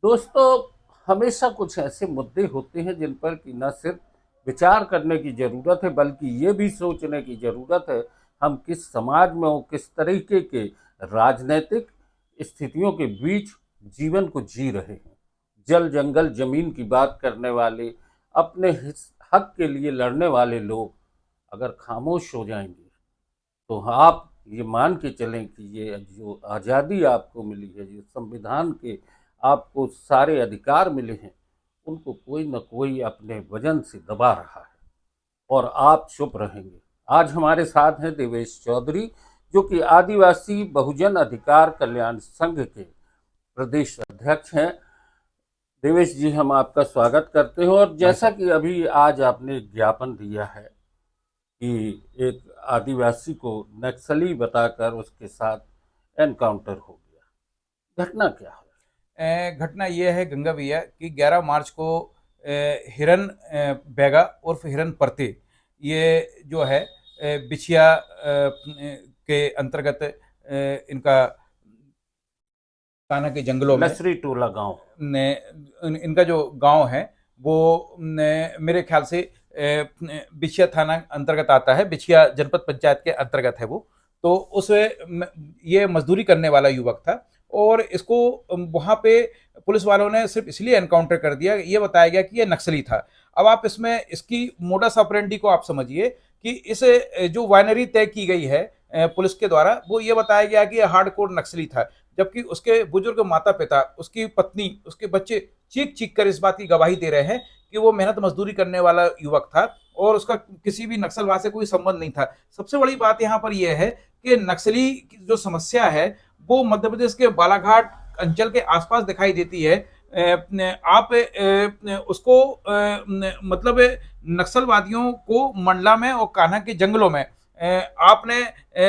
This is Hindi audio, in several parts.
दोस्तों, हमेशा कुछ ऐसे मुद्दे होते हैं जिन पर कि न सिर्फ विचार करने की ज़रूरत है बल्कि ये भी सोचने की ज़रूरत है हम किस समाज में और किस तरीके के राजनीतिक स्थितियों के बीच जीवन को जी रहे हैं। जल जंगल जमीन की बात करने वाले, अपने हक के लिए लड़ने वाले लोग अगर खामोश हो जाएंगे तो आप ये मान के चलें कि ये जो आज़ादी आपको मिली है, जो संविधान के आपको सारे अधिकार मिले हैं, उनको कोई न कोई अपने वजन से दबा रहा है और आप चुप रहेंगे। आज हमारे साथ हैं देवेश चौधरी, जो कि आदिवासी बहुजन अधिकार कल्याण संघ के प्रदेश अध्यक्ष हैं। देवेश जी, हम आपका स्वागत करते हैं। और भाई जैसा साहब। कि अभी आज आपने ज्ञापन दिया है कि एक आदिवासी को नक्सली बताकर उसके साथ एनकाउंटर हो गया, घटना क्या है? घटना ये है गंगा भैया कि 11 मार्च को हिरन बैगा उर्फ हिरन परते ये जो है बिछिया के अंतर्गत इनका कान्हा के जंगलों में लसरी टोला गांव। ने इनका जो गांव है वो मेरे ख्याल से बिछिया थाना अंतर्गत आता है, बिछिया जनपद पंचायत के अंतर्गत है वो। तो उस ये मजदूरी करने वाला युवक था और इसको वहां पे पुलिस वालों ने सिर्फ इसलिए एनकाउंटर कर दिया, ये बताया गया कि ये नक्सली था। अब आप इसमें इसकी मोडस ऑपरेंडी को आप समझिए कि इस जो वायनरी तय की गई है पुलिस के द्वारा, वो ये बताया गया कि यह हार्डकोर नक्सली था, जबकि उसके बुजुर्ग माता पिता, उसकी पत्नी, उसके बच्चे चीख चीख कर इस बात की गवाही दे रहे हैं कि वो मेहनत मजदूरी करने वाला युवक था और उसका किसी भी नक्सलवाद से कोई संबंध नहीं था। सबसे बड़ी बात यहाँ पर यह है कि नक्सली की जो समस्या है वो मध्य प्रदेश के बालाघाट अंचल के आसपास दिखाई देती है। आप उसको मतलब नक्सलवादियों को मंडला में और कान्हा के जंगलों में आपने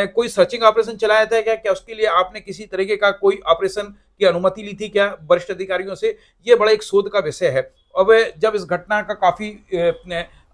कोई सर्चिंग ऑपरेशन चलाया था क्या? क्या उसके लिए आपने किसी तरीके का कोई ऑपरेशन की अनुमति ली थी क्या वरिष्ठ अधिकारियों से? ये बड़ा एक शोध का विषय है। अब जब इस घटना का काफी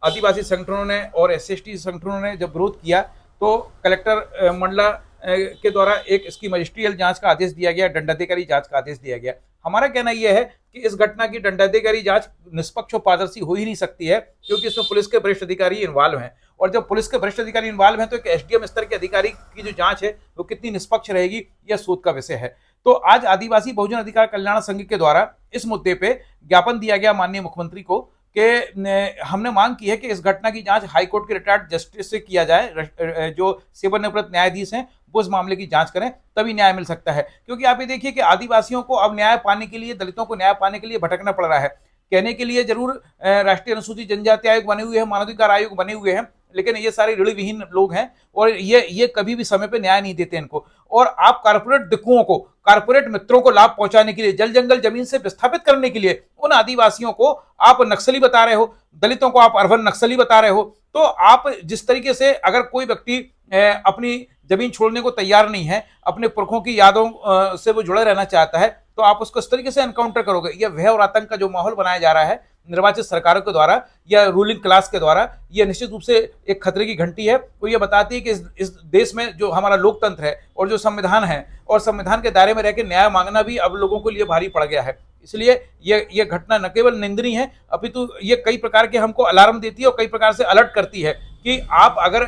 आदिवासी संगठनों ने और एसएसटी संगठनों ने जब विरोध किया तो कलेक्टर मंडला के द्वारा एक इसकी मजिस्ट्रियल जांच का आदेश दिया गया, दंडाधिकारी जांच का आदेश दिया गया। हमारा कहना यह है कि इस घटना की दंडाधिकारी जांच निष्पक्ष और पारदर्शी हो ही नहीं सकती है, क्योंकि इसमें पुलिस के वरिष्ठ अधिकारी इन्वॉल्व हैं। और जब पुलिस के वरिष्ठ अधिकारी इन्वॉल्व हैं तो एक एसडीएम स्तर के अधिकारी की जो जांच है वो कितनी निष्पक्ष रहेगी, यह शोध का विषय है। तो आज आदिवासी बहुजन अधिकार कल्याण संघ के द्वारा इस मुद्दे पे ज्ञापन दिया गया माननीय मुख्यमंत्री को कि हमने मांग की है कि इस घटना की जांच हाईकोर्ट के रिटायर्ड जस्टिस से किया जाए। जो सेवानिवृत्त न्यायाधीश हैं वो इस मामले की जांच करें, तभी न्याय मिल सकता है। क्योंकि आप ये देखिए कि आदिवासियों को अब न्याय पाने के लिए, दलितों को न्याय पाने के लिए भटकना पड़ रहा है। कहने के लिए जरूर राष्ट्रीय अनुसूचित जनजाति आयोग बने हुए हैं, मानवाधिकार आयोग बने हुए हैं, लेकिन ये सारे ऋण विहीन लोग हैं और ये कभी भी समय पे न्याय नहीं देते इनको। और आप कारपोरेट दिक्कुओं को, कारपोरेट मित्रों को लाभ पहुंचाने के लिए, जल जंगल जमीन से विस्थापित करने के लिए उन आदिवासियों को आप नक्सली बता रहे हो, दलितों को आप अर्बन नक्सली बता रहे हो। तो आप जिस तरीके से, अगर कोई व्यक्ति अपनी जमीन छोड़ने को तैयार नहीं है, अपने पुरखों की यादों से वो जुड़े रहना चाहता है, तो आप उसको इस तरीके से एनकाउंटर करोगे। यह भय और आतंक का जो माहौल बनाया जा रहा है निर्वाचित सरकारों के द्वारा या रूलिंग क्लास के द्वारा, यह निश्चित रूप से एक खतरे की घंटी है। वो ये बताती है कि इस देश में जो हमारा लोकतंत्र है और जो संविधान है, और संविधान के दायरे में रहकर न्याय मांगना भी अब लोगों के लिए भारी पड़ गया है। इसलिए ये घटना न केवल निंदनीय है, अपितु ये कई प्रकार के हमको अलार्म देती है और कई प्रकार से अलर्ट करती है कि आप अगर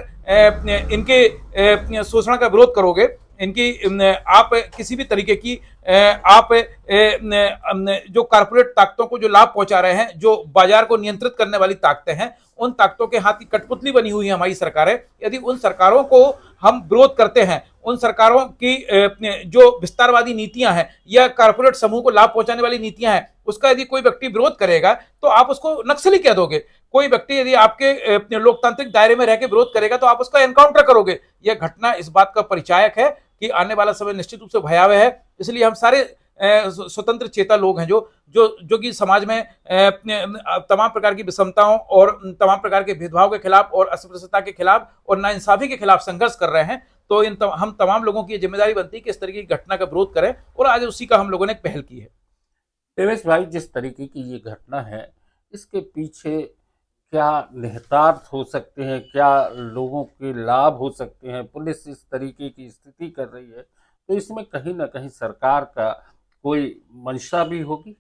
इनके शोषण का विरोध करोगे, इनकी आप किसी भी तरीके की आप जो कारपोरेट ताकतों को जो लाभ पहुंचा रहे हैं, जो बाजार को नियंत्रित करने वाली ताकतें हैं, उन ताकतों के हाथ की कठपुतली बनी हुई है हमारी सरकारें। यदि उन सरकारों को हम विरोध करते हैं, उन सरकारों की जो विस्तारवादी नीतियां हैं या कारपोरेट समूह को लाभ पहुंचाने वाली नीतियां हैं, उसका यदि कोई व्यक्ति विरोध करेगा तो आप उसको नक्सली कह दोगे। कोई व्यक्ति यदि आपके लोकतांत्रिक दायरे में रहकर विरोध करेगा तो आप उसका एनकाउंटर करोगे। यह घटना इस बात का परिचायक है कि आने वाला समय निश्चित रूप से भयावह है। इसलिए हम सारे स्वतंत्र चेता लोग हैं जो जो जो कि समाज में तमाम प्रकार की विषमताओं और तमाम प्रकार के भेदभाव के खिलाफ और अस्पृश्यता के खिलाफ और नाइंसाफी के खिलाफ संघर्ष कर रहे हैं। तो हम तमाम लोगों की जिम्मेदारी बनती है कि इस तरह की घटना का विरोध करें, और आज उसी का हम लोगों ने एक पहल की है। देवेश भाई, जिस तरीके की ये घटना है, इसके पीछे क्या निहितार्थ हो सकते हैं, क्या लोगों के लाभ हो सकते हैं? पुलिस इस तरीके की स्थिति कर रही है तो इसमें कहीं ना कहीं सरकार का कोई मंशा भी होगी।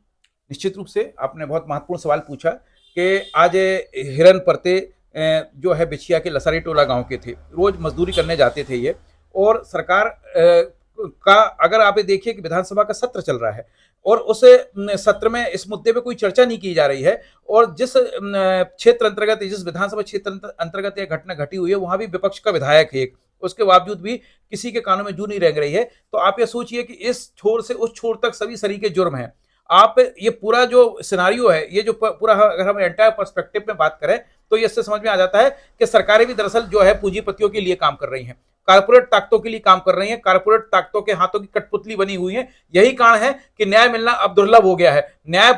निश्चित रूप से आपने बहुत महत्वपूर्ण सवाल पूछा कि आज हिरन परते जो है बिछिया के लसारी टोला गांव के थे, रोज मजदूरी करने जाते थे ये। और सरकार का अगर आप ये देखिए कि विधानसभा का सत्र चल रहा है और उस सत्र में इस मुद्दे पे कोई चर्चा नहीं की जा रही है, और जिस क्षेत्र अंतर्गत, जिस विधानसभा क्षेत्र अंतर्गत यह घटना घटी हुई है, वहां भी विपक्ष का विधायक है एक, उसके बावजूद भी किसी के कानों में जू नहीं रंग रही है। तो आप ये सोचिए कि इस छोर से उस छोर तक सभी सरीके जुर्म हैं। आप ये पूरा जो सिनारियो है, ये जो पूरा, अगर हम एंटायर पर्सपेक्टिव में बात करें तो ये इससे समझ में आ जाता है कि सरकारें भी दरअसल जो है पूंजीपतियों के लिए काम कर रही हैं, कारपोरेट ताकतों के लिए काम कर रही हैं, कारपोरेट ताकतों के हाथों की कठपुतली बनी हुई है। यही कारण है कि न्याय मिलना अब दुर्लभ हो गया है। न्याय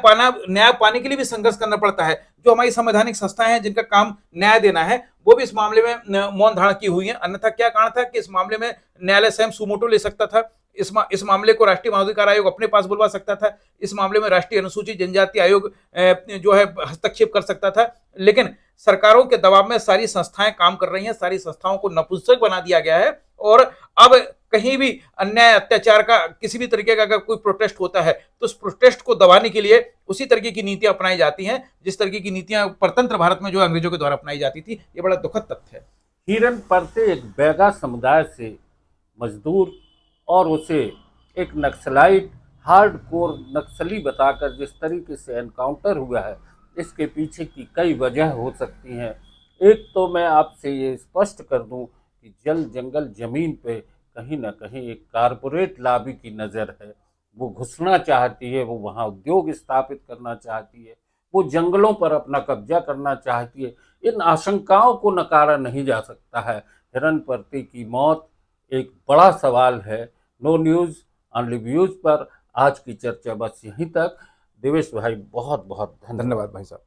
पाने के लिए भी संघर्ष करना पड़ता है। जो हमारी संवैधानिक संस्थाएं हैं जिनका काम न्याय देना है, वो भी इस मामले में मौन धारण की हुई है। अन्यथा क्या कारण था कि इस मामले में न्यायालय स्वयं सुमोटो ले सकता था, इस मामले को राष्ट्रीय मानवाधिकार आयोग अपने पास बुलवा सकता था, इस मामले में राष्ट्रीय अनुसूचित जनजाति आयोग जो है हस्तक्षेप कर सकता था। लेकिन सरकारों के दबाव में सारी संस्थाएं काम कर रही हैं, सारी संस्थाओं को नपुंसक बना दिया गया है। और अब कहीं भी अन्याय अत्याचार का किसी भी तरीके का अगर कोई प्रोटेस्ट होता है तो उस प्रोटेस्ट को दबाने के लिए उसी तरीके की नीतियां अपनाई जाती हैं जिस तरीके की नीतियां परतंत्र भारत में जो अंग्रेजों के द्वारा अपनाई जाती थी। ये बड़ा दुखद तथ्य है। हिरन परते एक बैगा समुदाय से मजदूर और उसे एक नक्सलाइट हार्डकोर नक्सली बताकर जिस तरीके से एनकाउंटर हुआ है, इसके पीछे की कई वजह हो सकती हैं। एक तो मैं आपसे ये स्पष्ट कर दूं कि जल जंगल जमीन पे कहीं ना कहीं एक कारपोरेट लॉबी की नज़र है। वो घुसना चाहती है, वो वहाँ उद्योग स्थापित करना चाहती है, वो जंगलों पर अपना कब्जा करना चाहती है। इन आशंकाओं को नकारा नहीं जा सकता है। हिरन परते की मौत एक बड़ा सवाल है। नो न्यूज़ ऑनली व्यूज़ पर आज की चर्चा बस यहीं तक। देवेश भाई बहुत बहुत धन्यवाद। धन्यवाद भाई साहब।